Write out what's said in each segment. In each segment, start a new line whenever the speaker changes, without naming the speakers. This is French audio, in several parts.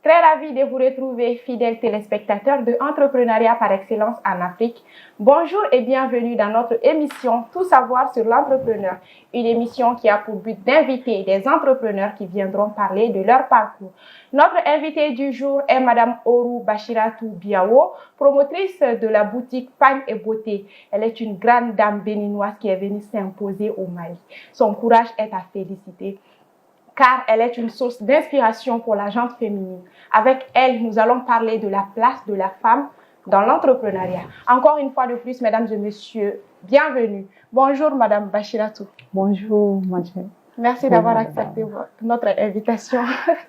Très ravie de vous retrouver, fidèles téléspectateurs de Entrepreneuriat par excellence en Afrique. Bonjour et bienvenue dans notre émission Tout savoir sur l'entrepreneur, une émission qui a pour but d'inviter des entrepreneurs qui viendront parler de leur parcours. Notre invitée du jour est Madame Orou Bachiratou Biawo, promotrice de la boutique Pagne et Beauté. Elle est une grande dame béninoise qui est venue s'imposer au Mali. Son courage est à féliciter, car elle est une source d'inspiration pour la gente féminine. Avec elle, nous allons parler de la place de la femme dans l'entrepreneuriat. Encore une fois de plus, mesdames et messieurs, bienvenue. Bonjour, Madame Bachiratou.
Bonjour, Madame.
Merci d'avoir accepté notre invitation.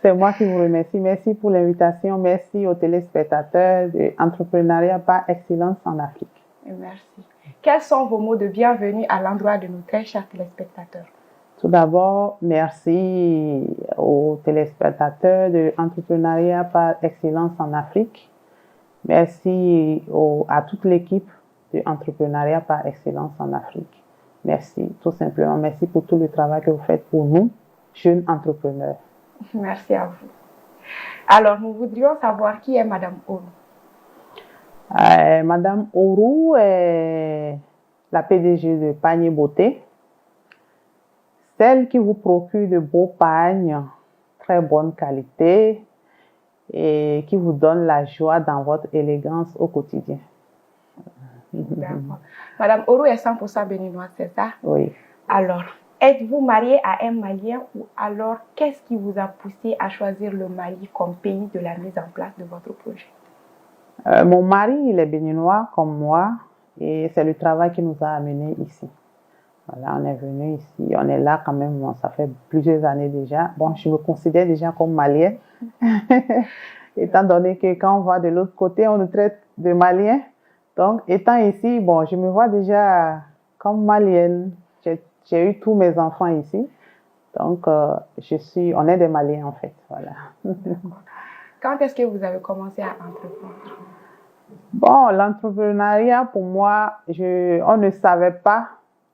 C'est moi qui vous remercie. Merci pour l'invitation. Merci aux téléspectateurs de Entrepreneuriat par excellence en Afrique.
Merci. Quels sont vos mots de bienvenue à l'endroit de nos très chers téléspectateurs?
Tout d'abord, merci aux téléspectateurs de Entrepreneuriat par excellence en Afrique. Merci à toute l'équipe de Entrepreneuriat par excellence en Afrique. Merci, tout simplement. Merci pour tout le travail que vous faites pour nous, jeunes entrepreneurs.
Merci à vous. Alors, nous voudrions savoir qui est Madame Orou.
Madame Orou est la PDG de Pagne et Beauté. Celle qui vous procure de beaux pagnes, très bonne qualité et qui vous donne la joie dans votre élégance au quotidien.
D'accord. Madame Orou est 100% béninoise, c'est ça?
Oui.
Alors, êtes-vous mariée à un Malien ou alors qu'est-ce qui vous a poussé à choisir le Mali comme pays de la mise en place de votre projet?
Mon mari, il est béninois comme moi et c'est le travail qui nous a amenés ici. Voilà, on est venu ici, on est là quand même, ça fait plusieurs années déjà. Bon, je me considère déjà comme malienne, étant donné que quand on va de l'autre côté, on nous traite de maliens. Donc, étant ici, bon, je me vois déjà comme malienne. J'ai eu tous mes enfants ici. Donc, on est des Maliens en fait, voilà.
Quand est-ce que vous avez commencé à entreprendre?
Bon, l'entrepreneuriat, pour moi, on ne savait pas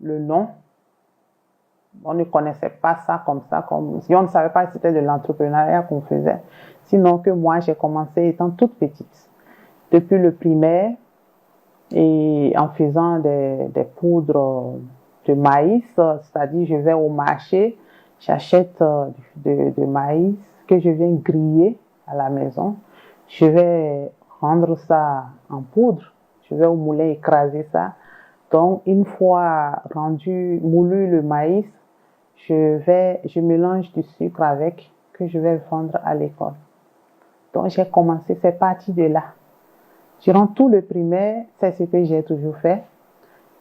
le nom. On ne connaissait pas ça, si on ne savait pas que c'était de l'entrepreneuriat qu'on faisait. Sinon que moi, j'ai commencé étant toute petite. Depuis le primaire, et en faisant des poudres de maïs, c'est-à-dire je vais au marché, j'achète de maïs que je viens griller à la maison. Je vais rendre ça en poudre. Je vais au moulin écraser ça. Donc, une fois moulu le maïs, je mélange du sucre avec, que je vais vendre à l'école. Donc, j'ai commencé, c'est parti de là. Durant tout le primaire, c'est ce que j'ai toujours fait.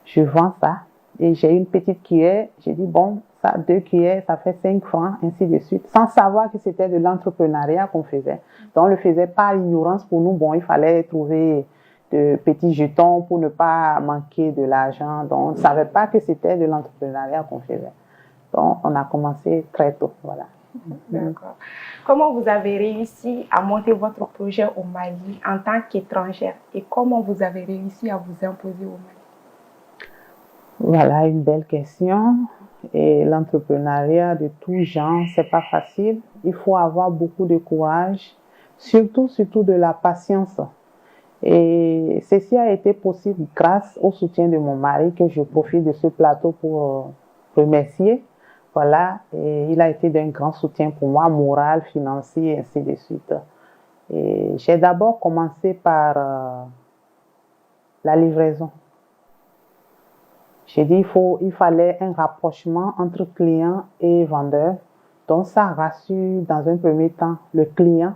Je vends ça et j'ai une petite cuillère. J'ai dit, bon, ça, 2 cuillères, ça fait 5 francs, ainsi de suite, sans savoir que c'était de l'entrepreneuriat qu'on faisait. Donc, on le faisait par ignorance pour nous. Bon, il fallait trouver de petits jetons pour ne pas manquer de l'argent. Donc, on ne savait pas que c'était de l'entrepreneuriat qu'on faisait. Donc, on a commencé très tôt, voilà.
D'accord. Comment vous avez réussi à monter votre projet au Mali en tant qu'étrangère et comment vous avez réussi à vous imposer au Mali?
Voilà une belle question. Et l'entrepreneuriat de tout genre, c'est pas facile. Il faut avoir beaucoup de courage, surtout de la patience. Et ceci a été possible grâce au soutien de mon mari que je profite de ce plateau pour remercier. Voilà, et il a été d'un grand soutien pour moi, moral, financier, et ainsi de suite. Et j'ai d'abord commencé par la livraison. J'ai dit il fallait un rapprochement entre client et vendeur. Donc ça rassure dans un premier temps le client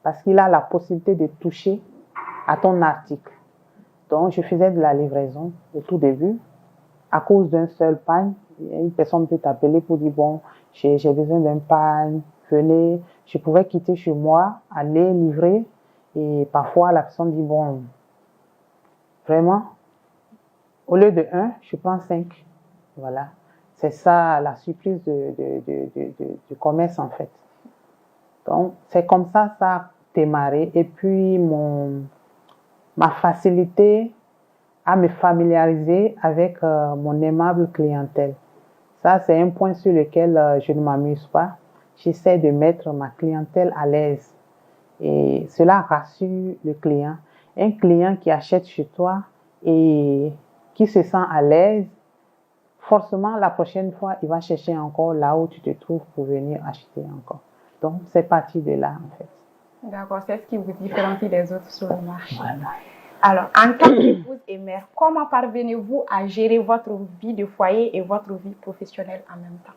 parce qu'il a la possibilité de toucher à ton article. Donc je faisais de la livraison au tout début à cause d'un seul pagne. Une personne peut t'appeler pour dire, bon, j'ai besoin d'un pagne, venez. Je pouvais quitter chez moi, aller livrer. Et parfois, la personne dit, bon, vraiment, au lieu de 1, je prends 5. Voilà. C'est ça la surprise du commerce, en fait. Donc, c'est comme ça a démarré. Et puis, ma facilité à me familiariser avec mon aimable clientèle. Ça, c'est un point sur lequel je ne m'amuse pas. J'essaie de mettre ma clientèle à l'aise. Et cela rassure le client. Un client qui achète chez toi et qui se sent à l'aise, forcément, la prochaine fois, il va chercher encore là où tu te trouves pour venir acheter encore. Donc, c'est parti de là, en fait.
D'accord, c'est ce qui vous différencie des autres sur le marché.
Voilà.
Alors, en tant qu'épouse et mère, comment parvenez-vous à gérer votre vie de foyer et votre vie professionnelle en même temps?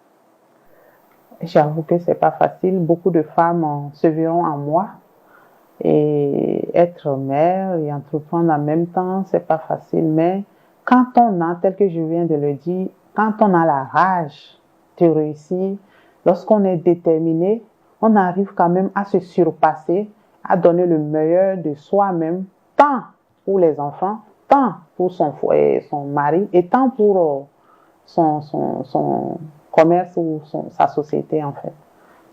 J'avoue que c'est pas facile. Beaucoup de femmes se verront en moi. Et être mère et entreprendre en même temps, c'est pas facile. Mais quand on a, tel que je viens de le dire, quand on a la rage de réussir, lorsqu'on est déterminé, on arrive quand même à se surpasser, à donner le meilleur de soi-même, tant pour les enfants, tant pour son foyer, son mari, et tant pour son commerce ou sa société en fait.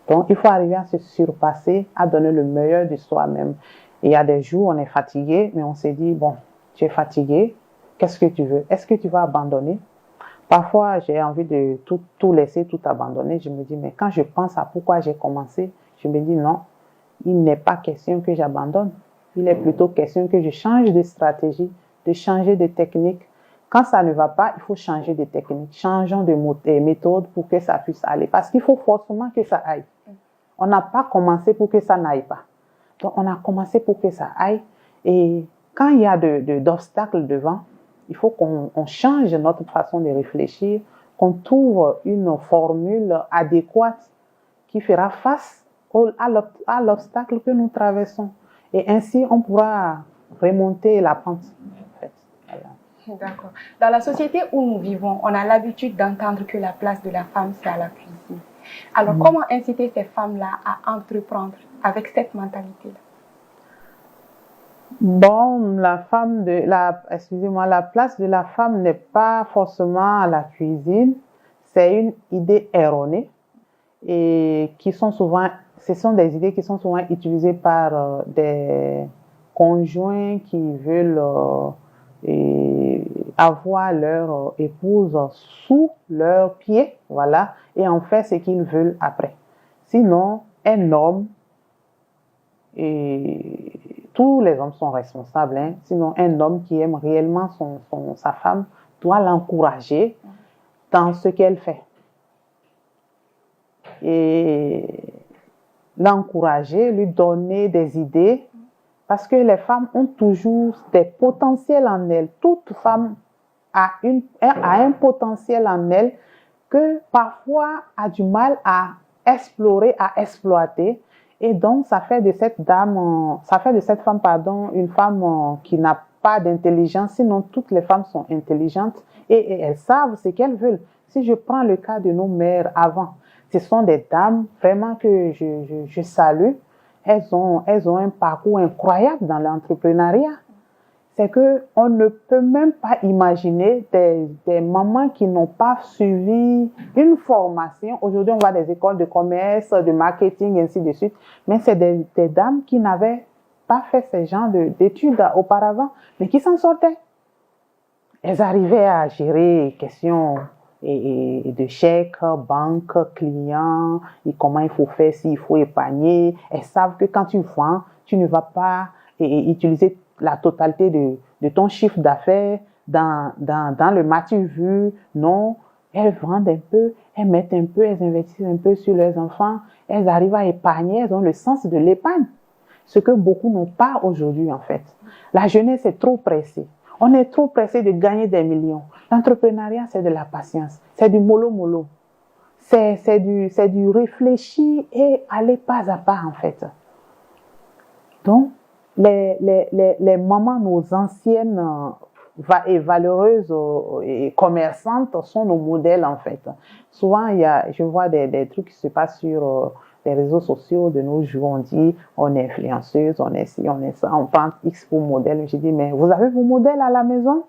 Donc, il faut arriver à se surpasser, à donner le meilleur de soi-même. Il y a des jours où on est fatigué, mais on s'est dit, bon, tu es fatigué, qu'est-ce que tu veux? Est-ce que tu vas abandonner? Parfois, j'ai envie de tout laisser, tout abandonner. Je me dis, mais quand je pense à pourquoi j'ai commencé, je me dis, non, il n'est pas question que j'abandonne. Il est plutôt question que je change de stratégie, de changer de technique. Quand ça ne va pas, il faut changer de technique. Changeons de méthode pour que ça puisse aller. Parce qu'il faut forcément que ça aille. On n'a pas commencé pour que ça n'aille pas. Donc, on a commencé pour que ça aille. Et quand il y a d'obstacles devant, il faut qu'on change notre façon de réfléchir, qu'on trouve une formule adéquate qui fera face à l'obstacle que nous traversons. Et ainsi, on pourra remonter la pente. En fait. Voilà.
D'accord. Dans la société où nous vivons, on a l'habitude d'entendre que la place de la femme, c'est à la cuisine. Alors, comment inciter ces femmes-là à entreprendre avec cette mentalité-là?
Bon, la place de la femme n'est pas forcément à la cuisine. C'est une idée erronée et ce sont des idées qui sont souvent utilisées par des conjoints qui veulent avoir leur épouse sous leurs pieds, voilà, et en fait ce qu'ils veulent après. Sinon, un homme, et tous les hommes sont responsables, hein, sinon un homme qui aime réellement sa femme doit l'encourager dans ce qu'elle fait. Et l'encourager, lui donner des idées, parce que les femmes ont toujours des potentiels en elles. Toute femme a un potentiel en elle que parfois a du mal à explorer, à exploiter. Et donc, ça fait de cette femme, une femme qui n'a pas d'intelligence. Sinon, toutes les femmes sont intelligentes et elles savent ce qu'elles veulent. Si je prends le cas de nos mères avant, ce sont des dames vraiment que je salue. Elles ont un parcours incroyable dans l'entrepreneuriat. C'est qu'on ne peut même pas imaginer des mamans qui n'ont pas suivi une formation. Aujourd'hui, on voit des écoles de commerce, de marketing, ainsi de suite. Mais c'est des dames qui n'avaient pas fait ce genre d'études auparavant, mais qui s'en sortaient. Elles arrivaient à gérer les questions et de chèques, banque, clients, et comment il faut faire, s'il faut épargner. Elles savent que quand tu vends, tu ne vas pas utiliser la totalité de ton chiffre d'affaires dans le matu vu. Non, elles vendent un peu, elles mettent un peu, elles investissent un peu sur leurs enfants. Elles arrivent à épargner, elles ont le sens de l'épargne. Ce que beaucoup n'ont pas aujourd'hui en fait. La jeunesse est trop pressée. On est trop pressé de gagner des millions. L'entrepreneuriat, c'est de la patience. C'est du mollo-mollo. C'est du réfléchir et aller pas à pas, en fait. Donc, les mamans, nos anciennes et valeureuses et commerçantes sont nos modèles, en fait. Souvent, je vois des trucs qui se passent sur les réseaux sociaux de nos jours. On dit, on est influenceuse, on est ci, on est ça, on prend X pour modèle. Je dis, mais vous avez vos modèles à la maison?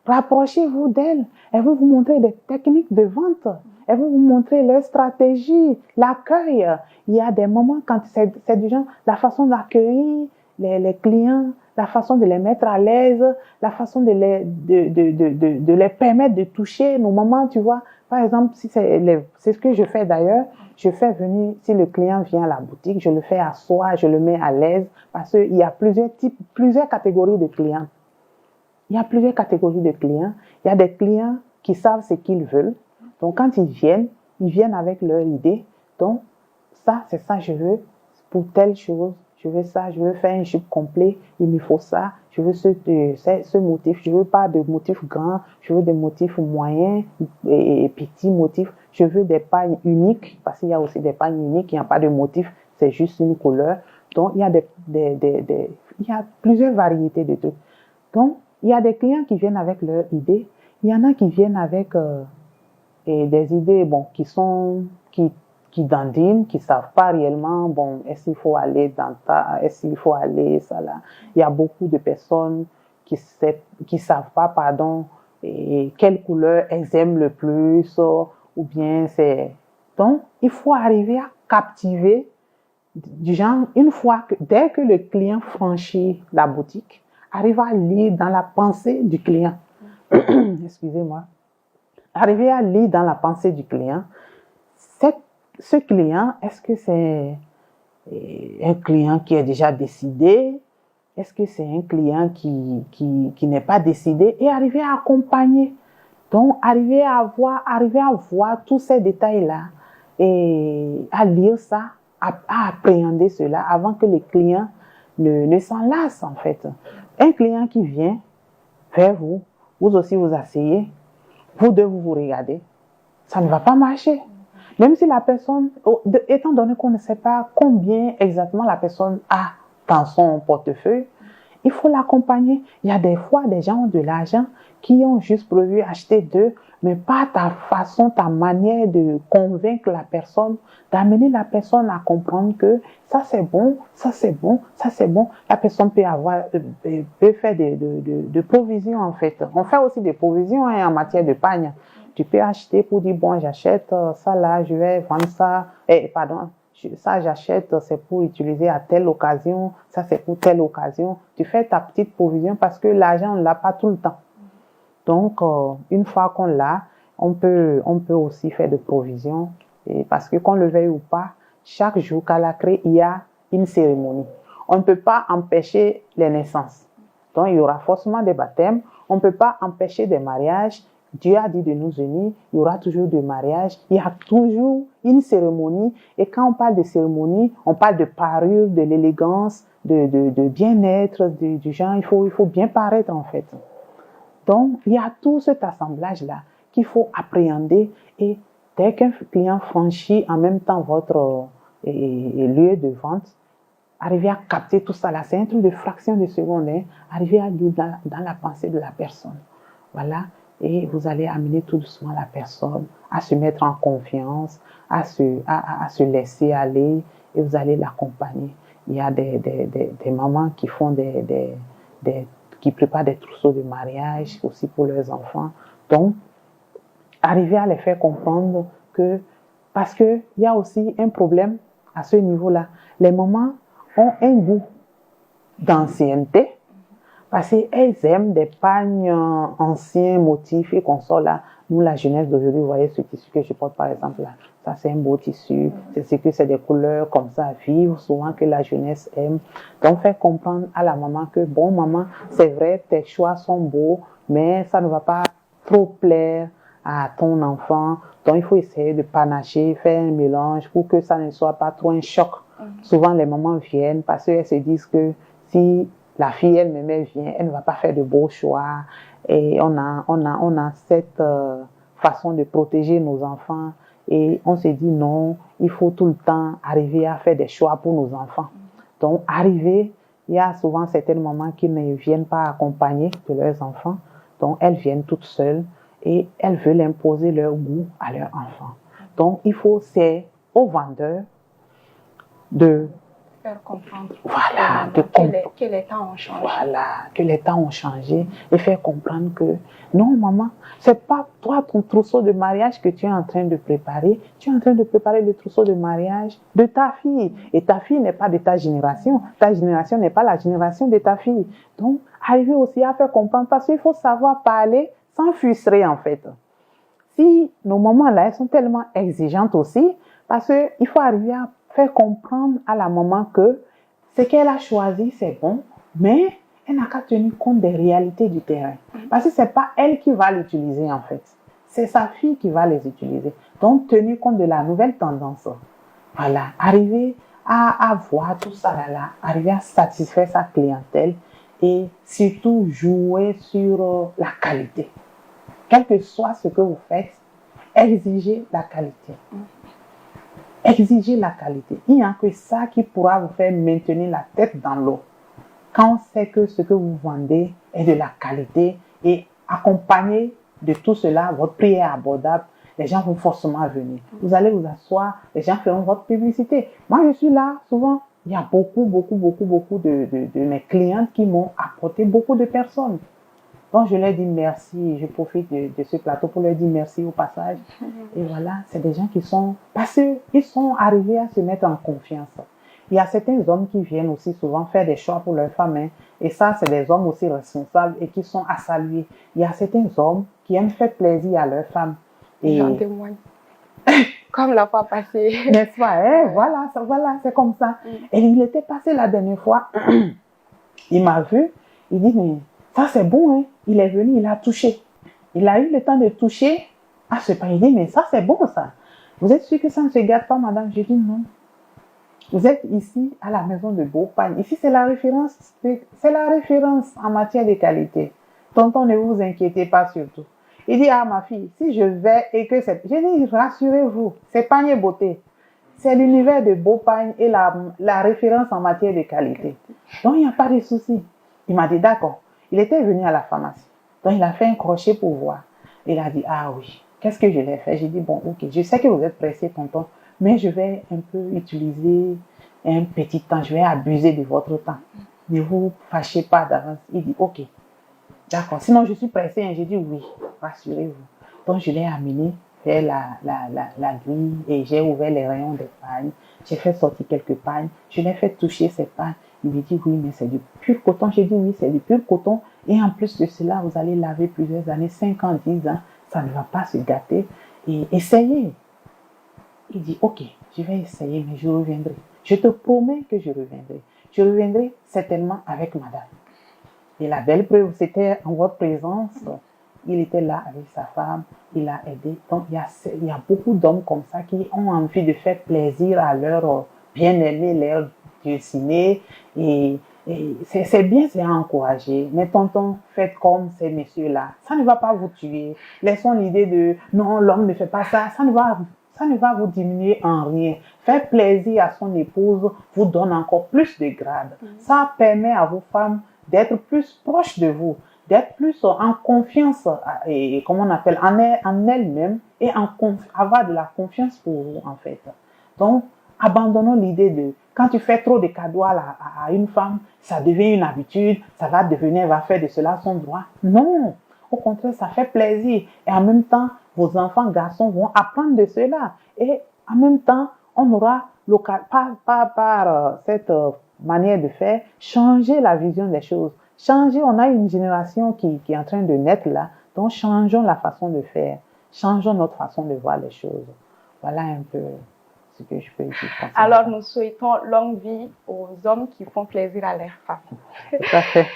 Rapprochez-vous d'elles. Elles vont vous montrer des techniques de vente. Elles vont vous montrer leur stratégie, l'accueil. Il y a des moments quand c'est du genre, la façon d'accueillir les clients, la façon de les mettre à l'aise, la façon de les permettre de toucher nos mamans, tu vois. Par exemple, si c'est ce que je fais d'ailleurs, je fais venir, si le client vient à la boutique, je le fais asseoir, je le mets à l'aise, parce qu'il y a plusieurs types, plusieurs catégories de clients. Il y a plusieurs catégories de clients. Il y a des clients qui savent ce qu'ils veulent. Donc, quand ils viennent avec leur idée. Donc, ça, c'est ça, je veux pour telle chose. Je veux ça, je veux faire un jupe complet. Il me faut ça. Je veux ce motif. Je veux pas de motifs grands. Je veux des motifs moyens et petits motifs. Je veux des pagnes uniques. Parce qu'il y a aussi des pagnes uniques. Il n'y a pas de motif. C'est juste une couleur. Donc, il y a il y a plusieurs variétés de trucs. Donc, il y a des clients qui viennent avec leur idée. Il y en a qui viennent avec des idées, bon, qui dandinent, qui savent pas réellement, bon, est-ce qu'il faut aller est-ce qu'il faut aller, ça là. Il y a beaucoup de personnes qui savent pas, pardon, et quelle couleur elles aiment le plus, ou bien c'est. Donc, il faut arriver à captiver, du genre, dès que le client franchit la boutique, arrive à lire dans la pensée du client. Excusez-moi. Arriver à lire dans la pensée du client, ce client, est-ce que c'est un client qui est déjà décidé? Est-ce que c'est un client qui n'est pas décidé? Et arriver à accompagner. Donc, arriver à voir tous ces détails-là et à lire ça, à appréhender cela avant que les clients ne s'en lassent, en fait. Un client qui vient vers vous, vous aussi vous asseyez, vous deux vous regardez, ça ne va pas marcher. Même si la personne, étant donné qu'on ne sait pas combien exactement la personne a dans son portefeuille, il faut l'accompagner. Il y a des fois, des gens ont de l'argent qui ont juste prévu acheter deux, mais pas ta façon, ta manière de convaincre la personne, d'amener la personne à comprendre que ça c'est bon, ça c'est bon, ça c'est bon. La personne peut faire de provisions en fait. On fait aussi des provisions en matière de pagne. Tu peux acheter pour dire, bon, j'achète ça là, je vais vendre ça, ça j'achète, c'est pour utiliser à telle occasion, ça c'est pour telle occasion. Tu fais ta petite provision parce que l'argent, on ne l'a pas tout le temps. Donc, une fois qu'on l'a, on peut aussi faire des provisions. Et parce que qu'on le veuille ou pas, chaque jour qu'à la crée, il y a une cérémonie. On ne peut pas empêcher les naissances. Donc, il y aura forcément des baptêmes. On ne peut pas empêcher des mariages. Dieu a dit de nous unir, il y aura toujours des mariages, il y a toujours une cérémonie. Et quand on parle de cérémonie, on parle de parure, de l'élégance, de bien-être, du genre, il faut bien paraître en fait. Donc, il y a tout cet assemblage-là qu'il faut appréhender. Et dès qu'un client franchit en même temps votre lieu de vente, arriver à capter tout ça là, c'est un truc de fraction de seconde, hein, arriver à lire dans la pensée de la personne. Voilà. Et vous allez amener tout doucement la personne à se mettre en confiance, à se laisser aller, et vous allez l'accompagner. Il y a des mamans qui font qui préparent des trousseaux de mariage aussi pour leurs enfants. Donc, arriver à les faire comprendre que, parce qu'il y a aussi un problème à ce niveau-là. Les mamans ont un goût d'ancienneté, parce qu'elles aiment des pagnes anciens, motifs et consorts là. Nous, la jeunesse d'aujourd'hui, vous voyez ce tissu que je porte par exemple là. Ça, c'est un beau tissu. C'est des couleurs comme ça, vives, souvent que la jeunesse aime. Donc, faire comprendre à la maman que, bon, maman, c'est vrai, tes choix sont beaux, mais ça ne va pas trop plaire à ton enfant. Donc, il faut essayer de panacher, faire un mélange pour que ça ne soit pas trop un choc. Souvent, les mamans viennent parce qu'elles se disent que si la fille elle-même vient, elle ne va pas faire de beaux choix. Et on a cette façon de protéger nos enfants. Et on se dit non, il faut tout le temps arriver à faire des choix pour nos enfants. Donc, il y a souvent certaines mamans qui ne viennent pas accompagner de leurs enfants. Donc, elles viennent toutes seules et elles veulent imposer leur goût à leurs enfants. Donc, c'est aux vendeurs de
faire comprendre
Voilà,
que les temps ont changé.
Voilà, que les temps ont changé et faire comprendre que non, maman, c'est pas toi ton trousseau de mariage que tu es en train de préparer. Tu es en train de préparer le trousseau de mariage de ta fille. Et ta fille n'est pas de ta génération. Ta génération n'est pas la génération de ta fille. Donc, arriver aussi à faire comprendre parce qu'il faut savoir parler sans frustrer en fait. Si nos mamans-là, elles sont tellement exigeantes aussi, parce qu'il faut arriver à faire comprendre à la maman que ce qu'elle a choisi, c'est bon, mais elle n'a qu'à tenir compte des réalités du terrain. Parce que ce n'est pas elle qui va l'utiliser en fait. C'est sa fille qui va les utiliser. Donc, tenir compte de la nouvelle tendance. Voilà, arriver à voir tout ça là, arriver à satisfaire sa clientèle et surtout jouer sur la qualité. Quel que soit ce que vous faites, exigez la qualité. Exigez la qualité. Il n'y a que ça qui pourra vous faire maintenir la tête dans l'eau. Quand on sait que ce que vous vendez est de la qualité et accompagné de tout cela, votre prix est abordable, les gens vont forcément venir. Vous allez vous asseoir, les gens feront votre publicité. Moi, je suis là, souvent, il y a beaucoup de mes clientes qui m'ont apporté beaucoup de personnes. Donc, je leur dis merci. Je profite de ce plateau pour leur dire merci au passage. Et voilà, c'est des gens qui sont passés, ils sont arrivés à se mettre en confiance. Il y a certains hommes qui viennent aussi souvent faire des choix pour leurs femmes. Hein. Et ça, c'est des hommes aussi responsables et qui sont à saluer. Il y a certains hommes qui aiment faire plaisir à leurs femmes. Et
j'en témoigne. Comme la fois passée.
N'est-ce pas? Hein? Voilà, c'est comme ça. Et il était passé la dernière fois. Il m'a vu. Il dit, mais ça c'est bon. Hein? Il est venu, il a touché. Il a eu le temps de toucher. Ah, c'est pas. Il dit, mais ça c'est bon ça. Vous êtes sûr que ça ne se gâte pas, madame? J'ai dit non. Vous êtes ici à la maison de Beaupagne. Ici, c'est la référence en matière de qualité. Tonton, ne vous inquiétez pas surtout. Il dit, ah, ma fille, si je vais et que c'est... J'ai dit, rassurez-vous, c'est Panier Beauté. C'est l'univers de Beaupagne et la référence en matière de qualité. Donc, il n'y a pas de souci. Il m'a dit, d'accord. Il était venu à la pharmacie. Donc, il a fait un crochet pour voir. Il a dit, ah oui, qu'est-ce que je l'ai fait? J'ai dit, bon, ok, je sais que vous êtes pressé, tonton, mais je vais un peu utiliser un petit temps. Je vais abuser de votre temps. Ne vous fâchez pas d'avance. Il dit, ok, d'accord. Sinon, je suis pressé. Hein. J'ai dit, oui, rassurez-vous. Donc, je l'ai amené vers la grille et j'ai ouvert les rayons des pagnes. J'ai fait sortir quelques pagnes. Je l'ai fait toucher ces pagnes. Il me dit, oui, mais c'est du pur coton. J'ai dit, oui, c'est du pur coton. Et en plus de cela, vous allez laver plusieurs années, 5 ans, 10 ans. Ça ne va pas se gâter. Et essayez. Il dit, ok, je vais essayer, mais je reviendrai. Je te promets que je reviendrai. Je reviendrai certainement avec madame. Et la belle preuve, c'était en votre présence. Il était là avec sa femme, il a aidé. Donc, il y a beaucoup d'hommes comme ça qui ont envie de faire plaisir à leur bien-aimé, leur dessiné. Et c'est bien, c'est à encourager. Mais tonton, faites comme ces messieurs-là. Ça ne va pas vous tuer. Laissons l'idée de, non, l'homme ne fait pas ça. Ça ne va vous diminuer en rien. Faire plaisir à son épouse vous donne encore plus de grade. Ça permet à vos femmes d'être plus proches de vous, d'être plus en confiance, et comme on appelle, en elles-mêmes, et avoir de la confiance pour vous, en fait. Donc, abandonnons l'idée de, quand tu fais trop de cadeaux à une femme, ça devient une habitude, ça va devenir, elle va faire de cela son droit. Non, au contraire, ça fait plaisir. Et en même temps, vos enfants garçons vont apprendre de cela. Et en même temps, on aura, par cette manière de faire, changer la vision des choses. Changer, on a une génération qui est en train de naître là, donc changeons la façon de faire. Changeons notre façon de voir les choses. Voilà un peu ce que je peux dire.
Alors, nous souhaitons longue vie aux hommes qui font plaisir à leurs femmes.
Tout à fait.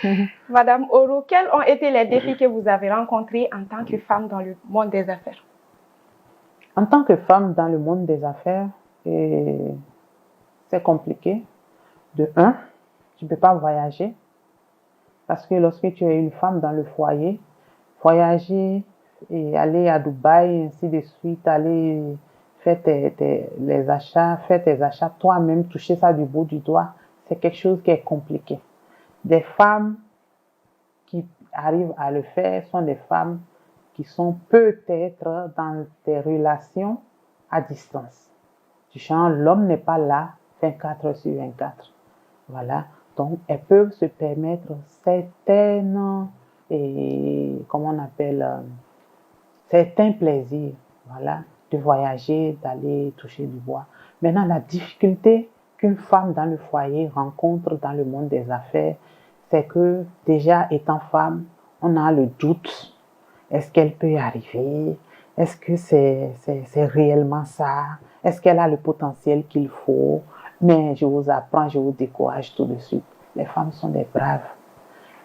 Madame Oro, quels ont été les défis que vous avez rencontrés en tant que femme dans le monde des affaires?
En tant que femme dans le monde des affaires, c'est compliqué. De un, tu ne peux pas voyager. Parce que lorsque tu es une femme dans le foyer, voyager et aller à Dubaï, ainsi de suite, aller faire tes achats toi-même, toucher ça du bout du doigt, c'est quelque chose qui est compliqué. Des femmes qui arrivent à le faire sont des femmes qui sont peut-être dans des relations à distance. Du genre, l'homme n'est pas là 24 heures sur 24. Voilà. Donc, elles peuvent se permettre certaines, comment on appelle, certains plaisirs, voilà, de voyager, d'aller toucher du bois. Maintenant, la difficulté qu'une femme dans le foyer rencontre dans le monde des affaires, c'est que déjà étant femme, on a le doute. Est-ce qu'elle peut y arriver? Est-ce que c'est réellement ça? Est-ce qu'elle a le potentiel qu'il faut? Mais je vous apprends, je vous décourage tout de suite. Les femmes sont des braves.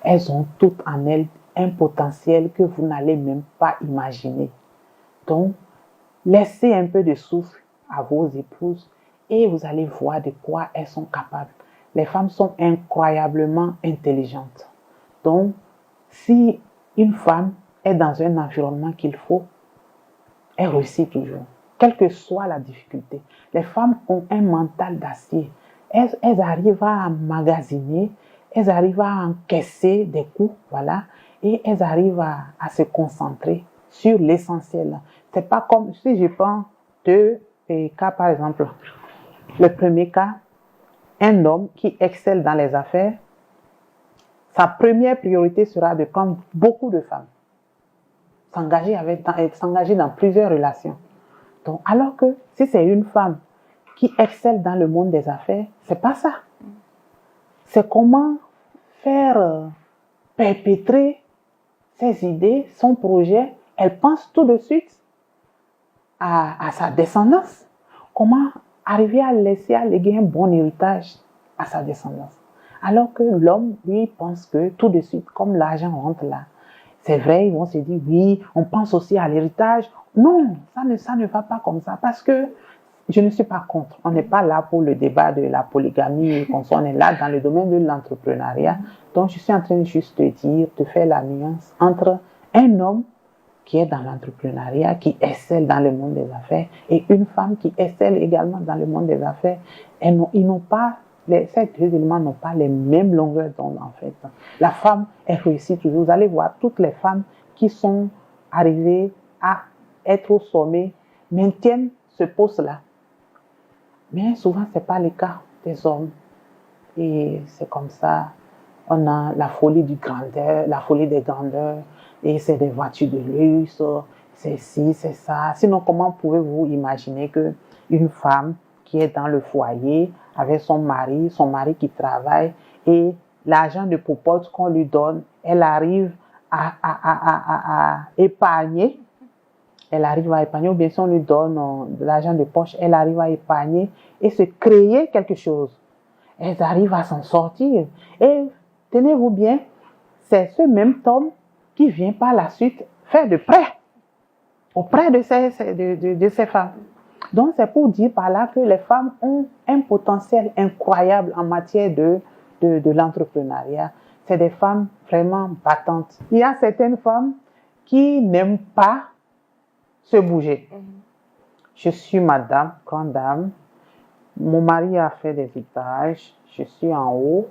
Elles ont toutes en elles un potentiel que vous n'allez même pas imaginer. Donc, laissez un peu de souffle à vos épouses et vous allez voir de quoi elles sont capables. Les femmes sont incroyablement intelligentes. Donc, si une femme est dans un environnement qu'il faut, elle réussit toujours, quelle que soit la difficulté. Les femmes ont un mental d'acier. Elles arrivent à emmagasiner, elles arrivent à encaisser des coups, voilà, et elles arrivent à se concentrer sur l'essentiel. C'est pas comme si je prends deux cas, par exemple. Le premier cas, un homme qui excelle dans les affaires, sa première priorité sera de prendre beaucoup de femmes, s'engager dans plusieurs relations. Donc, alors que si c'est une femme qui excelle dans le monde des affaires, c'est pas ça. C'est comment faire perpétrer ses idées, son projet. Elle pense tout de suite à sa descendance. Comment arriver à léguer un bon héritage à sa descendance. Alors que l'homme, lui, pense que tout de suite, comme l'argent rentre là, c'est vrai, ils vont se dire, oui, on pense aussi à l'héritage. Non, ça ne va pas comme ça parce que je ne suis pas contre. On n'est pas là pour le débat de la polygamie, on est là dans le domaine de l'entrepreneuriat. Donc, je suis en train de juste te dire, de faire la nuance entre un homme qui est dans l'entrepreneuriat, qui excelle dans le monde des affaires, et une femme qui excelle également dans le monde des affaires. Ils n'ont pas, ces deux éléments n'ont pas les mêmes longueurs d'onde, en fait. La femme, elle réussit toujours. Vous allez voir, toutes les femmes qui sont arrivées à être au sommet maintiennent ce poste-là. Mais souvent, ce n'est pas le cas des hommes. Et c'est comme ça. On a la folie du grandeur, la folie des grandeurs, et c'est des voitures de luxe, c'est ci, c'est ça. Sinon, comment pouvez-vous imaginer qu'une femme qui est dans le foyer avec son mari qui travaille, et l'argent de popote qu'on lui donne, elle arrive à épargner. Elle arrive à épargner, ou bien si on lui donne de l'argent de poche, elle arrive à épargner et se créer quelque chose. Elles arrivent à s'en sortir. Et tenez-vous bien, c'est ce même homme qui vient par la suite faire de prêts auprès de ces femmes. Donc, c'est pour dire par là que les femmes ont un potentiel incroyable en matière de l'entrepreneuriat. C'est des femmes vraiment battantes. Il y a certaines femmes qui n'aiment pas se bouger. Je suis madame, grande dame. Mon mari a fait des étages. Je suis en haut.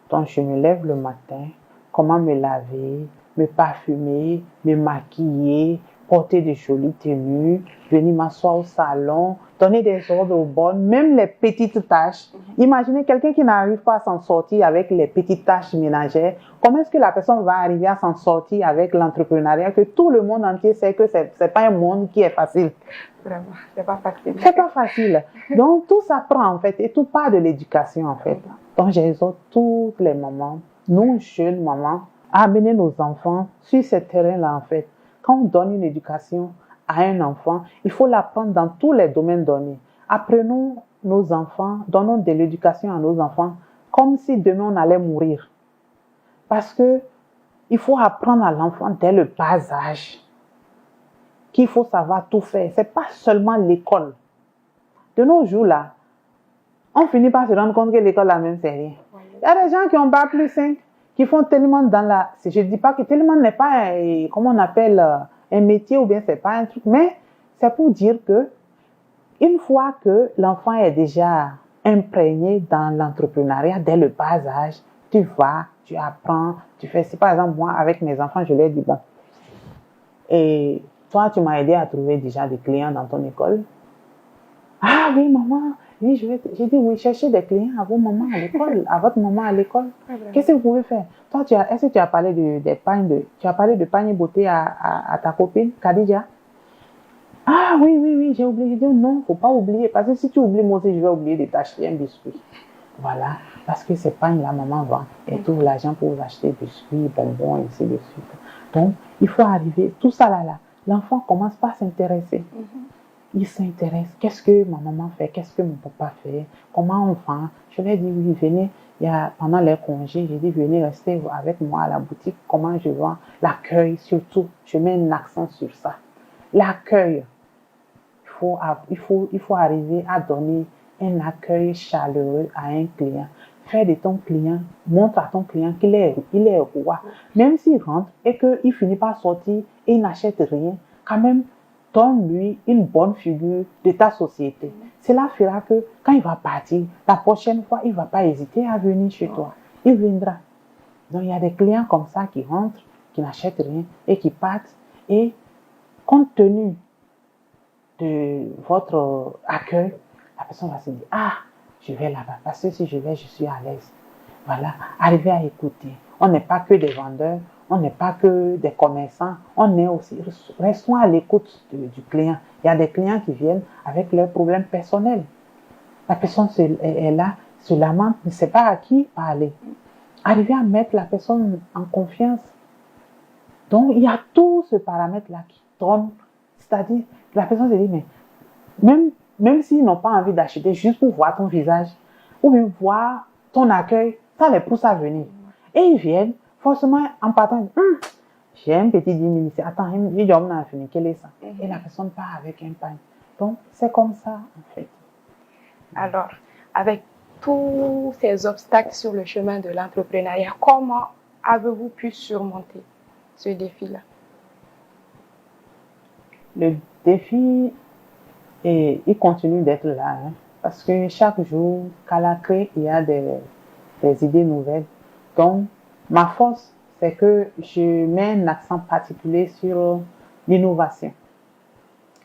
Donc, je me lève le matin. Comment me laver, me parfumer, me maquiller, porter de jolies tenues, venir m'asseoir au salon, donner des ordres aux bonnes, même les petites tâches. Imaginez quelqu'un qui n'arrive pas à s'en sortir avec les petites tâches ménagères. Comment est-ce que la personne va arriver à s'en sortir avec l'entrepreneuriat, que tout le monde entier sait que c'est pas un monde qui est facile.
Vraiment, c'est pas facile.
C'est pas facile. Donc, tout s'apprend en fait, et tout part de l'éducation en fait. Donc, j'exhorte toutes les mamans, nous jeunes mamans, à amener nos enfants sur ce terrain-là en fait. Quand on donne une éducation à un enfant, il faut l'apprendre dans tous les domaines donnés. Apprenons nos enfants, donnons de l'éducation à nos enfants comme si demain on allait mourir. Parce que il faut apprendre à l'enfant dès le bas âge qu'il faut savoir tout faire. C'est pas seulement l'école. De nos jours là, on finit par se rendre compte que l'école là même c'est rien. Il y a des gens qui ont bac plus 5, qui font tellement dans la... Je ne dis pas que tellement n'est pas, comment on appelle, un métier ou bien c'est pas un truc, mais c'est pour dire que une fois que l'enfant est déjà imprégné dans l'entrepreneuriat dès le bas âge, tu vas, tu apprends, tu fais... Si par exemple, moi, avec mes enfants, je leur dis, bon, et toi, tu m'as aidé à trouver déjà des clients dans ton école. Ah oui, maman, oui, j'ai dit, oui, cherchez des clients à vos mamans à l'école, à votre maman à l'école. Qu'est-ce que vous pouvez faire? Toi, est-ce que tu as parlé tu as parlé de panier beauté à ta copine, Khadija? Ah oui, j'ai oublié. J'ai dit, non, faut pas oublier. Parce que si tu oublies, moi aussi, je vais oublier de t'acheter un biscuit. Voilà, parce que c'est pas la maman vend et tout l'argent pour vous acheter biscuits, bonbons, et ainsi de suite. Donc, il faut arriver, tout ça là, l'enfant commence pas à s'intéresser. Il s'intéresse, qu'est-ce que ma maman fait, qu'est-ce que mon papa fait, comment on vend. Je lui ai dit, oui, venez, pendant les congés, j'ai dit, venez rester avec moi à la boutique, comment je vends, l'accueil surtout, je mets un accent sur ça. L'accueil, il faut arriver à donner un accueil chaleureux à un client. Faire de ton client, montre à ton client qu'il est roi. Même s'il rentre et qu'il finit par sortir et il n'achète rien, quand même, donne-lui une bonne figure de ta société. Cela fera que quand il va partir, la prochaine fois, il ne va pas hésiter à venir chez toi. Il viendra. Donc, il y a des clients comme ça qui rentrent, qui n'achètent rien et qui partent. Et compte tenu de votre accueil, la personne va se dire, ah, je vais là-bas, parce que si je vais, je suis à l'aise. Voilà, arriver à écouter. On n'est pas que des vendeurs, on n'est pas que des commerçants, on est aussi, restons à l'écoute du client. Il y a des clients qui viennent avec leurs problèmes personnels. La personne est là, se lamente, ne sait pas à qui parler. Arriver à mettre la personne en confiance. Donc, il y a tout ce paramètre-là qui donne, c'est-à-dire, la personne se dit, mais même s'ils n'ont pas envie d'acheter, juste pour voir ton visage, ou bien voir ton accueil, ça les pousse à venir. Et ils viennent, forcément, en partant, j'ai un petit 10 000 ici, attends, j'ai dit, on a fini, quel est ça? Et la personne part avec un pain. Donc, c'est comme ça, en fait.
Alors, avec tous ces obstacles sur le chemin de l'entrepreneuriat, comment avez-vous pu surmonter ce défi-là?
Le défi, il continue d'être là, hein, parce que chaque jour, qu'à la crée, il y a des idées nouvelles. Donc, ma force, c'est que je mets un accent particulier sur l'innovation.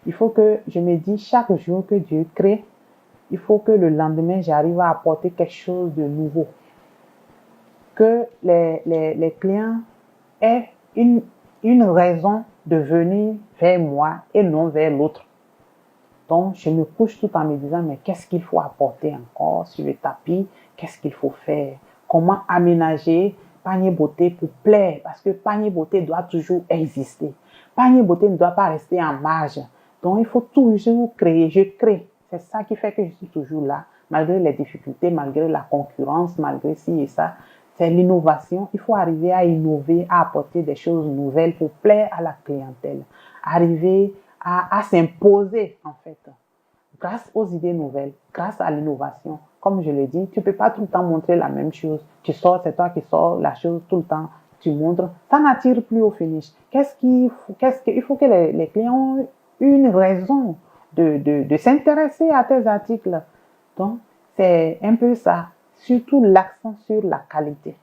Il faut que je me dise chaque jour que Dieu crée, il faut que le lendemain, j'arrive à apporter quelque chose de nouveau. Que les clients aient une raison de venir vers moi et non vers l'autre. Donc, je me couche tout en me disant, mais qu'est-ce qu'il faut apporter encore sur le tapis? Qu'est-ce qu'il faut faire? Comment aménager panier beauté pour plaire? Parce que panier beauté doit toujours exister. Panier beauté ne doit pas rester en marge. Donc, il faut toujours créer. Je crée. C'est ça qui fait que je suis toujours là, malgré les difficultés, malgré la concurrence, malgré ci et ça. C'est l'innovation. Il faut arriver à innover, à apporter des choses nouvelles pour plaire à la clientèle. Arriver à s'imposer, en fait, grâce aux idées nouvelles, grâce à l'innovation. Comme je l'ai dit, tu ne peux pas tout le temps montrer la même chose. Tu sors, c'est toi qui sors la chose tout le temps. Tu montres, ça n'attire plus au finish. Il faut que les clients aient une raison de s'intéresser à tes articles. Donc, c'est un peu ça. Surtout l'accent sur la qualité.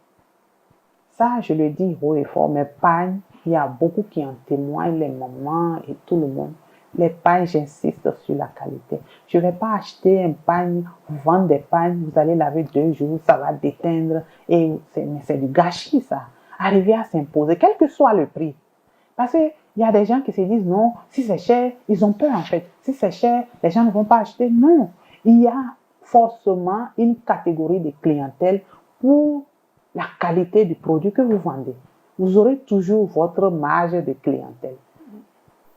Ça, je le dis haut et fort, mes pagnes, il y a beaucoup qui en témoignent, les mamans et tout le monde. Les pagnes, j'insiste sur la qualité. Je ne vais pas acheter un pagne, vous vendre des pagnes, vous allez laver 2 jours, ça va déteindre. Et c'est du gâchis, ça. Arriver à s'imposer, quel que soit le prix. Parce qu'il y a des gens qui se disent non, si c'est cher, ils ont peur en fait. Si c'est cher, les gens ne vont pas acheter. Non, il y a forcément une catégorie de clientèle pour la qualité du produit que vous vendez. Vous aurez toujours votre marge de clientèle.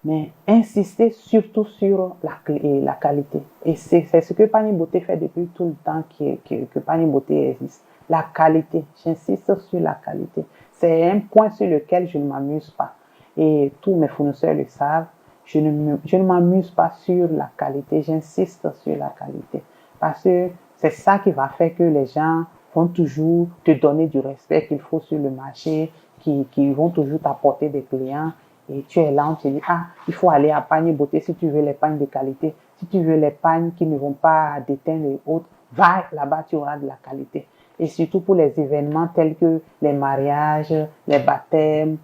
Mais insistez surtout sur la qualité. Et c'est ce que Panier Beauté fait depuis tout le temps que Panier Beauté existe. La qualité, j'insiste sur la qualité. C'est un point sur lequel je ne m'amuse pas. Et tous mes fournisseurs le savent. Je ne m'amuse pas sur la qualité, j'insiste sur la qualité. Parce que c'est ça qui va faire que les gens vont toujours te donner du respect qu'il faut sur le marché, qui vont toujours t'apporter des clients. Et tu es là, on te dit, ah, il faut aller à Panier Beauté si tu veux les pagnes de qualité. Si tu veux les pagnes qui ne vont pas déteindre les autres, va là-bas, tu auras de la qualité. Et surtout pour les événements tels que les mariages, les baptêmes,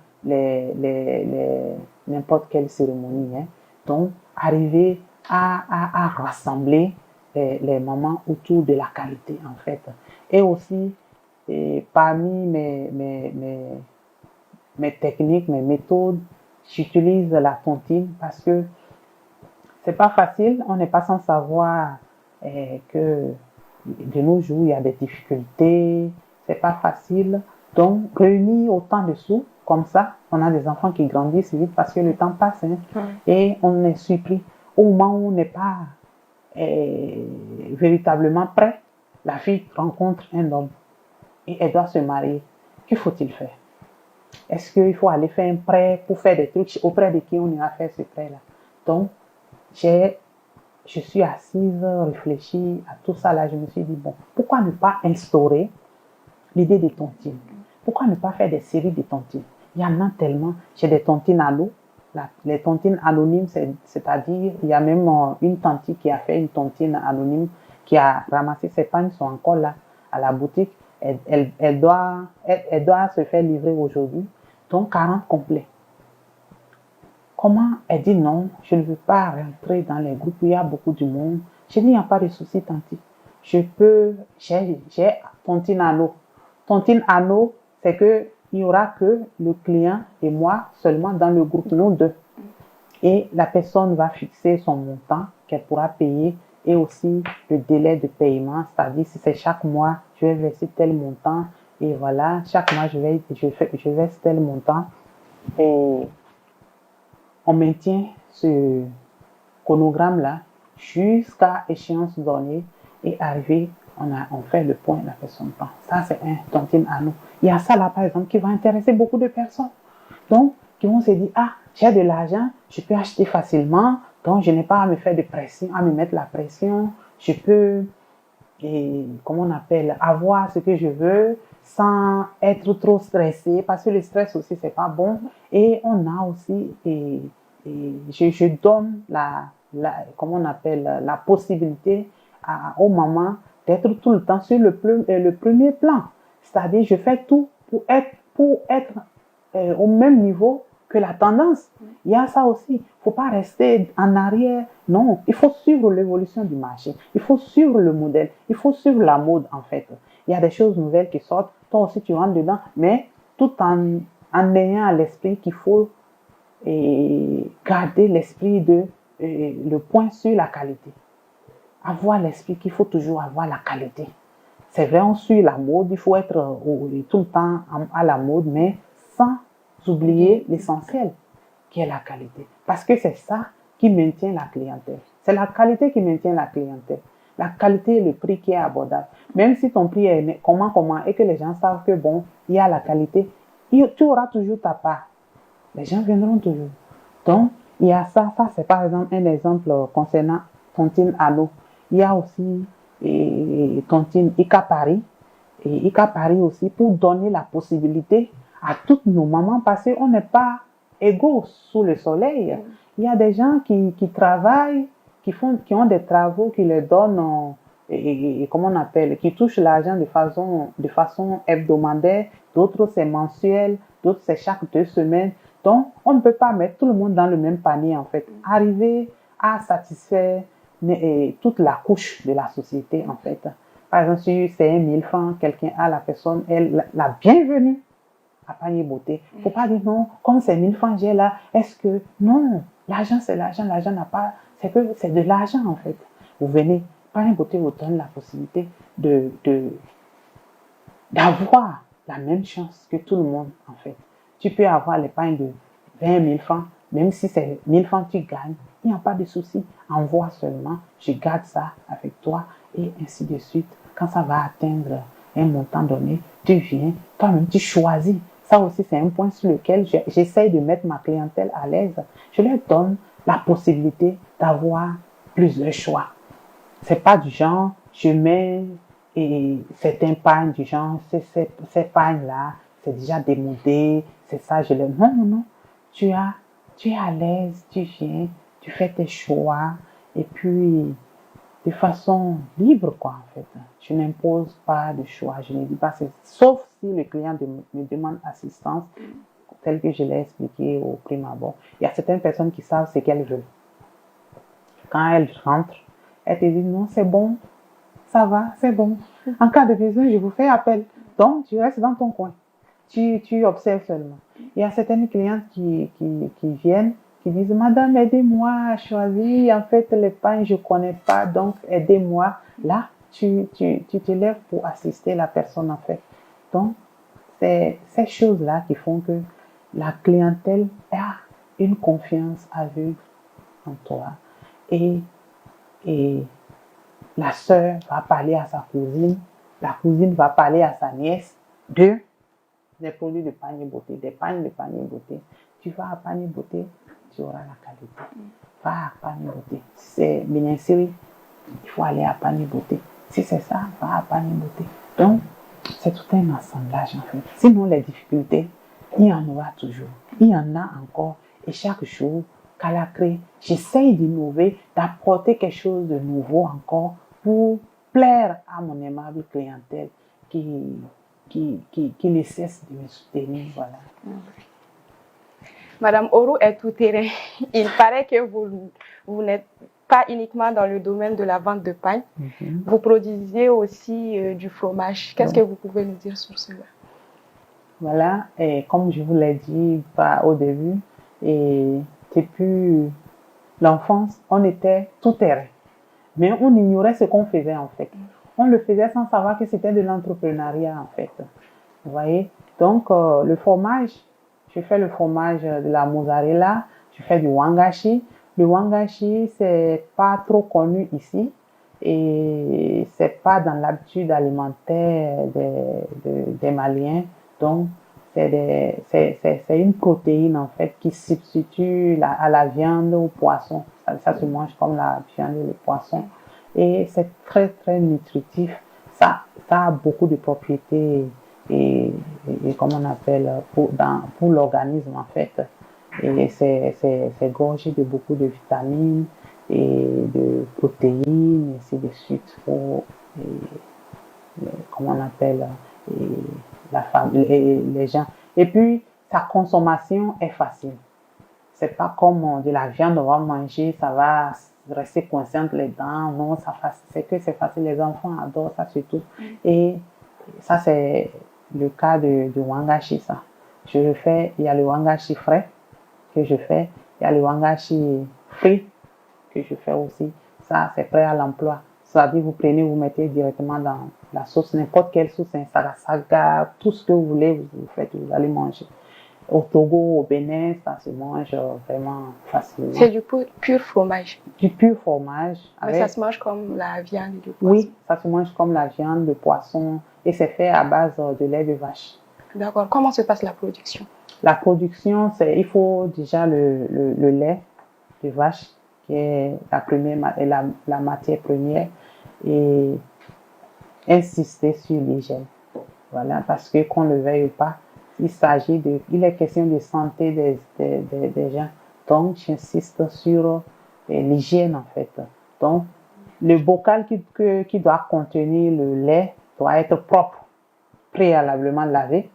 n'importe quelle cérémonie. Hein. Donc, arriver à rassembler les mamans autour de la qualité, en fait. Et aussi, parmi mes techniques, mes méthodes, j'utilise la tontine parce que c'est pas facile. On n'est pas sans savoir que de nos jours, il y a des difficultés. C'est pas facile. Donc, réunir autant de sous, comme ça, on a des enfants qui grandissent vite parce que le temps passe. Hein, et on est surpris. Au moment où on n'est pas véritablement prêt, la fille rencontre un homme et elle doit se marier. Que faut-il faire? Est-ce qu'il faut aller faire un prêt pour faire des trucs auprès de qui on ira faire ce prêt-là? Donc, je suis assise, réfléchie à tout ça là. Je me suis dit, bon, pourquoi ne pas instaurer l'idée des tontines? Pourquoi ne pas faire des séries de tontines? Il y en a tellement. J'ai des tontines à l'eau. Les tontines anonymes, c'est-à-dire, il y a même une tante qui a fait une tontine anonyme, qui a ramassé ses pagnes, sont encore là à la boutique. Elle doit se faire livrer aujourd'hui. Donc, 40 complets. Comment? Elle dit non, je ne veux pas rentrer dans les groupes où il y a beaucoup de monde. Je dis, il n'y a pas de souci, tante. J'ai tontine à l'eau. Tontine à l'eau, c'est que il n'y aura que le client et moi seulement dans le groupe, nous deux. Et la personne va fixer son montant qu'elle pourra payer et aussi le délai de paiement, c'est-à-dire si c'est chaque mois, je vais verser tel montant et voilà, chaque mois je verse tel montant et on maintient ce chronogramme-là jusqu'à échéance donnée et arrivé, on fait le point, la personne prend. Ça, c'est un tontine à nous. Il y a ça là, par exemple, qui va intéresser beaucoup de personnes. Donc, qui vont se dire, ah, j'ai de l'argent, je peux acheter facilement, donc je n'ai pas à me faire de pression, à me mettre la pression, je peux, comment on appelle, avoir ce que je veux sans être trop stressé, parce que le stress aussi, c'est pas bon. Et on a aussi, je donne comment on appelle, la possibilité aux mamans d'être tout le temps sur le premier plan. C'est-à-dire, je fais tout pour être au même niveau que la tendance. Il y a ça aussi. Il ne faut pas rester en arrière. Non, il faut suivre l'évolution du marché. Il faut suivre le modèle. Il faut suivre la mode, en fait. Il y a des choses nouvelles qui sortent. Toi aussi, tu rentres dedans, mais tout en ayant à l'esprit qu'il faut garder l'esprit le point sur la qualité. Avoir l'esprit qu'il faut toujours avoir la qualité. C'est vrai, on suit la mode, il faut être tout le temps à la mode, mais sans oublier l'essentiel, qui est la qualité. Parce que c'est ça qui maintient la clientèle. C'est la qualité qui maintient la clientèle. La qualité et le prix qui est abordable. Même si ton prix est comment, et que les gens savent que bon, il y a la qualité, tu auras toujours ta part. Les gens viendront toujours. Donc, il y a ça. Ça, c'est par exemple un exemple concernant tontine à l'eau. Il y a aussi tontine Ika Paris. Et Ika Paris aussi pour donner la possibilité à toutes nos mamans parce qu'on n'est pas égaux sous le soleil. Il y a des gens qui travaillent, qui ont des travaux qui leur donnent, comment on appelle, qui touchent l'argent de façon hebdomadaire. D'autres, c'est mensuel. D'autres, c'est chaque 2 semaines. Donc, on ne peut pas mettre tout le monde dans le même panier, en fait. Arriver à satisfaire toute la couche de la société, en fait. Par exemple, si c'est 1 000 francs, quelqu'un a la personne, elle, la bienvenue à panier beauté. Il ne faut pas dire non, comme c'est 1 000 francs, j'ai là, est-ce que, non, l'argent c'est l'argent n'a pas, c'est que c'est de l'argent, en fait. Vous venez, panier beauté vous donne la possibilité d'avoir la même chance que tout le monde, en fait. Tu peux avoir l'épargne de 20 000 francs, même si c'est 1 000 francs tu gagnes, il n'y a pas de souci. Envoie seulement, je garde ça avec toi et ainsi de suite. Quand ça va atteindre un montant donné, tu viens, toi-même tu choisis. Ça aussi, c'est un point sur lequel j'essaye de mettre ma clientèle à l'aise. Je leur donne la possibilité d'avoir plusieurs choix. C'est pas du genre, je mets certains pagnes du genre, ces pagnes-là, c'est déjà démodé, c'est ça, je les... Non, non, non. Tu es à l'aise, tu viens, tu fais tes choix, et puis, de façon libre, quoi, en fait. Je n'impose pas de choix, je ne dis pas, sauf si le client me demande assistance, tel que je l'ai expliqué au prime abord. Il y a certaines personnes qui savent ce qu'elles veulent. Quand elles rentrent, Elle te dit non, c'est bon, ça va, c'est bon. En cas de besoin, je vous fais appel. Donc, tu restes dans ton coin. Tu observes seulement. Il y a certaines clientes qui viennent, qui disent, Madame, aidez-moi à choisir. En fait, les pains, je ne connais pas, donc aidez-moi. Là, tu te lèves pour assister la personne, en fait. Donc, c'est ces choses-là qui font que la clientèle a une confiance aveugle en toi. Et la sœur va parler à sa cousine, la cousine va parler à sa nièce des produits de panier beauté, des pagnes de panier beauté. Tu vas à panier beauté, tu auras la qualité. Va à panier beauté. Si c'est Bénin-Syrie, il faut aller à panier beauté. Si c'est ça, va à panier beauté. Donc, c'est tout un assemblage en fait. Sinon, les difficultés, il y en aura toujours. Il y en a encore. Et chaque jour, Calacré, j'essaye d'innover, d'apporter quelque chose de nouveau encore pour plaire à mon aimable clientèle qui ne cesse de me soutenir. Voilà.
Madame Oro est tout terrain. Il paraît que vous n'êtes pas uniquement dans le domaine de la vente de pain. Vous produisez aussi du fromage. Qu'est-ce que vous pouvez nous dire sur cela?
Voilà, et comme je vous l'ai dit au début, et depuis l'enfance, on était tout terrain. Mais on ignorait ce qu'on faisait en fait. On le faisait sans savoir que c'était de l'entrepreneuriat en fait. Vous voyez? Donc, le fromage, je fais le fromage de la mozzarella, je fais du wangashi. Le wangashi, c'est pas trop connu ici et c'est pas dans l'habitude alimentaire des Maliens. Donc, c'est une protéine en fait qui substitue à la viande ou au poisson. Ça se mange comme la viande et le poisson. Et c'est très, très nutritif. Ça a beaucoup de propriétés et comme on appelle pour l'organisme en fait. Et c'est gorgé de beaucoup de vitamines et de protéines, et ainsi de suite pour, comment on appelle, la famille, les gens. Et puis, sa consommation est facile. C'est pas comme de la viande, on va manger, ça va rester coincé entre les dents. Non, c'est facile. Les enfants adorent ça surtout. Et ça, c'est le cas du wangashi, ça. Je le fais, il y a le wangashi frais que je fais. Il y a le wangashi frit que je fais aussi. Ça, c'est prêt à l'emploi. C'est-à-dire, vous prenez, vous mettez directement dans la sauce, n'importe quelle sauce, un saga, tout ce que vous voulez, vous faites, vous allez manger. Au Togo, au Bénin, ça se mange vraiment facilement.
C'est du pur fromage.
Du pur fromage.
Mais ça se mange comme la viande et le poisson.
Oui, ça se mange comme la viande, le poisson, et c'est fait à base de lait de vache.
D'accord. Comment se passe la production? La
production, il faut déjà le lait de vache, qui est la matière première, et insister sur l'hygiène. Voilà, parce que qu'on le veuille ou pas, il est question de santé des gens. Donc, j'insiste sur l'hygiène en fait. Donc, le bocal qui doit contenir le lait doit être propre, préalablement lavé,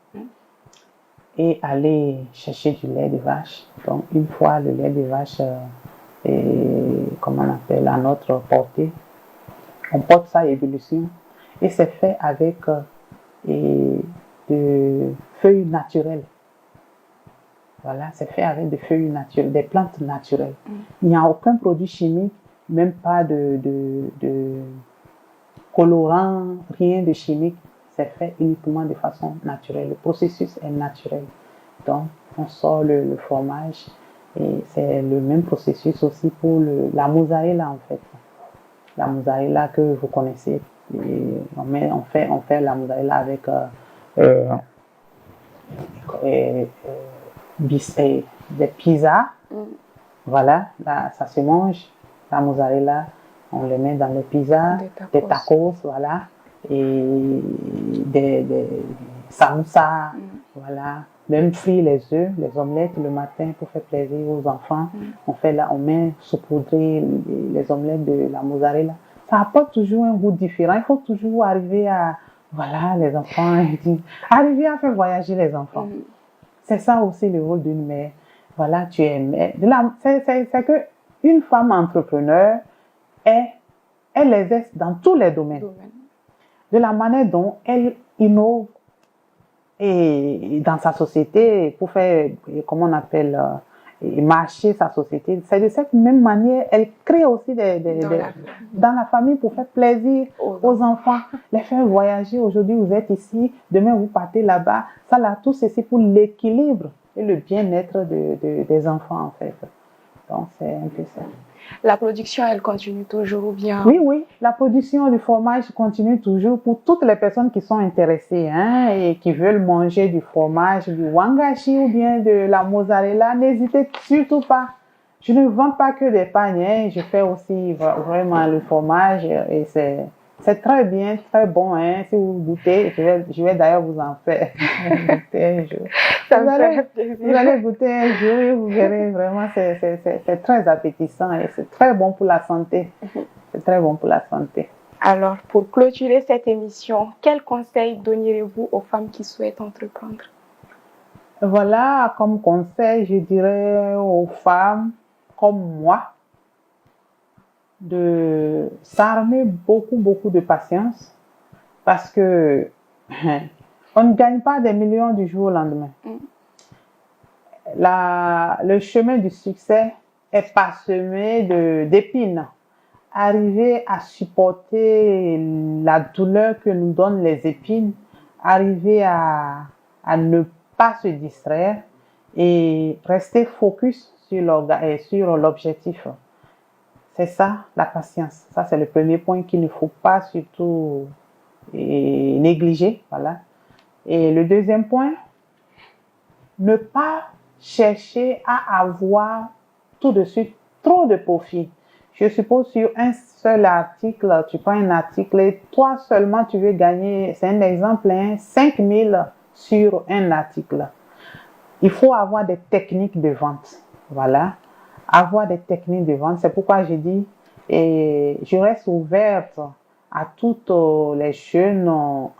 et aller chercher du lait de vache. Donc, une fois le lait de vache, comment on appelle, à notre portée, on porte ça à ébullition et c'est fait avec de feuilles naturelles. Voilà, c'est fait avec des feuilles naturelles, des plantes naturelles. Il n'y a aucun produit chimique, même pas de colorant, rien de chimique. C'est fait uniquement de façon naturelle. Le processus est naturel. Donc, on sort le fromage et c'est le même processus aussi pour la mozzarella en fait. La mozzarella que vous connaissez. Et on fait la mozzarella avec des pizzas. Voilà, là, ça se mange. La mozzarella, on le met dans les pizzas, des tacos, voilà, et des samoussas, voilà. Même frire les œufs, les omelettes le matin pour faire plaisir aux enfants. On met saupoudrer les omelettes de la mozzarella. Ça apporte toujours un goût différent. Il faut toujours arriver à, voilà, les enfants, arriver à faire voyager les enfants. C'est ça aussi le rôle d'une mère. Voilà, tu es mère. C'est que une femme entrepreneur est elle les aide dans tous les domaines. De la manière dont elle innove et dans sa société pour faire, comment on appelle, marcher sa société. C'est de cette même manière, elle crée aussi dans la famille pour faire plaisir aux enfants, les faire voyager. Aujourd'hui, vous êtes ici, demain, vous partez là-bas. Ça, là, tout ceci pour l'équilibre et le bien-être des enfants, en fait. Donc, c'est un peu ça.
La production, elle continue toujours ou bien?
Oui, oui, la production du fromage continue toujours pour toutes les personnes qui sont intéressées et qui veulent manger du fromage, du wangashi ou bien de la mozzarella. N'hésitez surtout pas. Je ne vends pas que des pagnes, je fais aussi vraiment le fromage et c'est très bien, très bon. Si vous goûtez, je vais d'ailleurs vous en faire goûter un jour. Vous allez goûter un jour et vous verrez vraiment, c'est très appétissant et c'est très bon pour la santé. C'est très bon pour la santé.
Alors, pour clôturer cette émission, quels conseils donneriez-vous aux femmes qui souhaitent entreprendre?
Voilà, comme conseil, je dirais aux femmes comme moi, de s'armer beaucoup de patience parce que on ne gagne pas des millions du jour au lendemain. Le chemin du succès est parsemé d'épines. Arriver à supporter la douleur que nous donnent les épines, arriver à ne pas se distraire et rester focus sur l'objectif. C'est ça, la patience. Ça, c'est le premier point qu'il ne faut pas surtout négliger. Voilà. Et le deuxième point, ne pas chercher à avoir tout de suite trop de profit. Je suppose sur un seul article, tu prends un article et toi seulement tu veux gagner, c'est un exemple, 5 000 sur un article. Il faut avoir des techniques de vente. Voilà. Avoir des techniques de vente. C'est pourquoi j'ai dit, et je reste ouverte à toutes les jeunes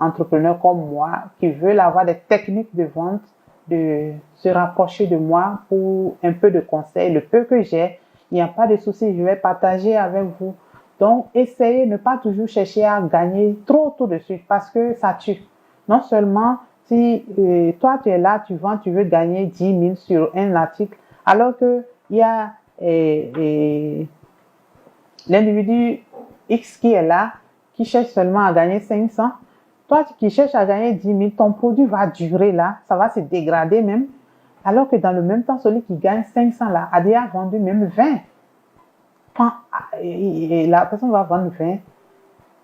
entrepreneurs comme moi qui veulent avoir des techniques de vente, de se rapprocher de moi pour un peu de conseils. Le peu que j'ai, il n'y a pas de souci, je vais partager avec vous. Donc, essayez de ne pas toujours chercher à gagner trop tout de suite parce que ça tue. Non seulement si toi tu es là, tu vends, tu veux gagner 10 000 sur un article, alors que il y a l'individu X qui est là, qui cherche seulement à gagner 500. Toi qui cherches à gagner 10 000, ton produit va durer là, ça va se dégrader même. Alors que dans le même temps, celui qui gagne 500 là a déjà vendu même 20. Et la personne va vendre 20.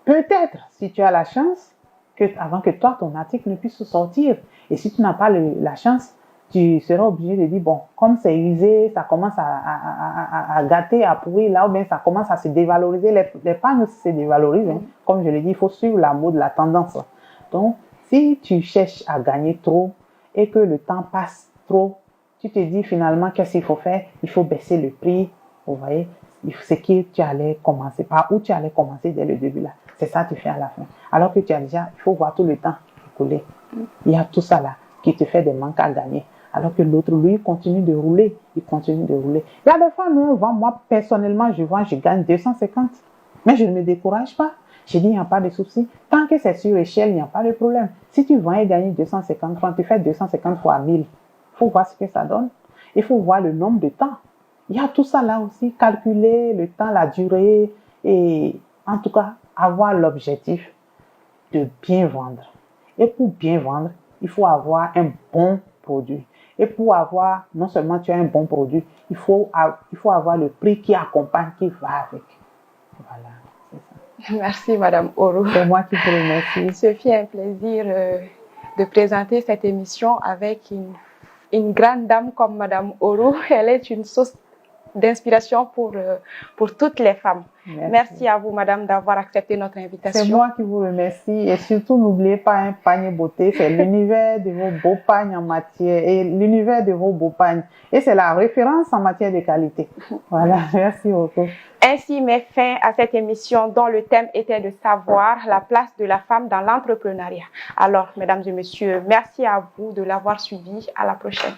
Peut-être, si tu as la chance, avant que toi, ton article ne puisse sortir. Et si tu n'as pas la chance, tu seras obligé de dire, bon, comme c'est usé, ça commence à gâter, à pourrir là, ou bien ça commence à se dévaloriser. Les pannes se dévalorisent. Hein. Comme je l'ai dit, il faut suivre la mode, la tendance. Donc, si tu cherches à gagner trop et que le temps passe trop, tu te dis finalement, qu'est-ce qu'il faut faire? Il faut baisser le prix. Vous voyez, c'est que tu allais commencer, par où tu allais commencer dès le début là. C'est ça que tu fais à la fin. Alors que tu as déjà, il faut voir tout le temps écoulé. Il y a tout ça là qui te fait des manques à gagner. Alors que l'autre, lui, continue de rouler. Il continue de rouler. Il y a des fois, nous, on vend. Moi, personnellement, je vends, je gagne 250. Mais je ne me décourage pas. Je dis, il n'y a pas de souci. Tant que c'est sur échelle, il n'y a pas de problème. Si tu vends et gagnes 250 francs, tu fais 250 fois 1000. Il faut voir ce que ça donne. Il faut voir le nombre de temps. Il y a tout ça là aussi. Calculer le temps, la durée. Et en tout cas, avoir l'objectif de bien vendre. Et pour bien vendre, il faut avoir un bon produit. Et pour avoir, non seulement tu as un bon produit, il faut avoir le prix qui accompagne, qui va avec. Voilà, c'est ça.
Merci, Madame Oro.
C'est moi qui vous remercie.
Ce fut un plaisir de présenter cette émission avec une grande dame comme Madame Oro. Elle est une source d'inspiration pour toutes les femmes. Merci à vous, Madame, d'avoir accepté notre invitation.
C'est moi qui vous remercie. Et surtout, n'oubliez pas un panier beauté. C'est l'univers de vos beaux pagnes en matière et l'univers de vos beaux pagnes. Et c'est la référence en matière de qualité. Voilà, merci beaucoup.
Ainsi met fin à cette émission dont le thème était de savoir la place de la femme dans l'entrepreneuriat. Alors, mesdames et messieurs, merci à vous de l'avoir suivi. À la prochaine.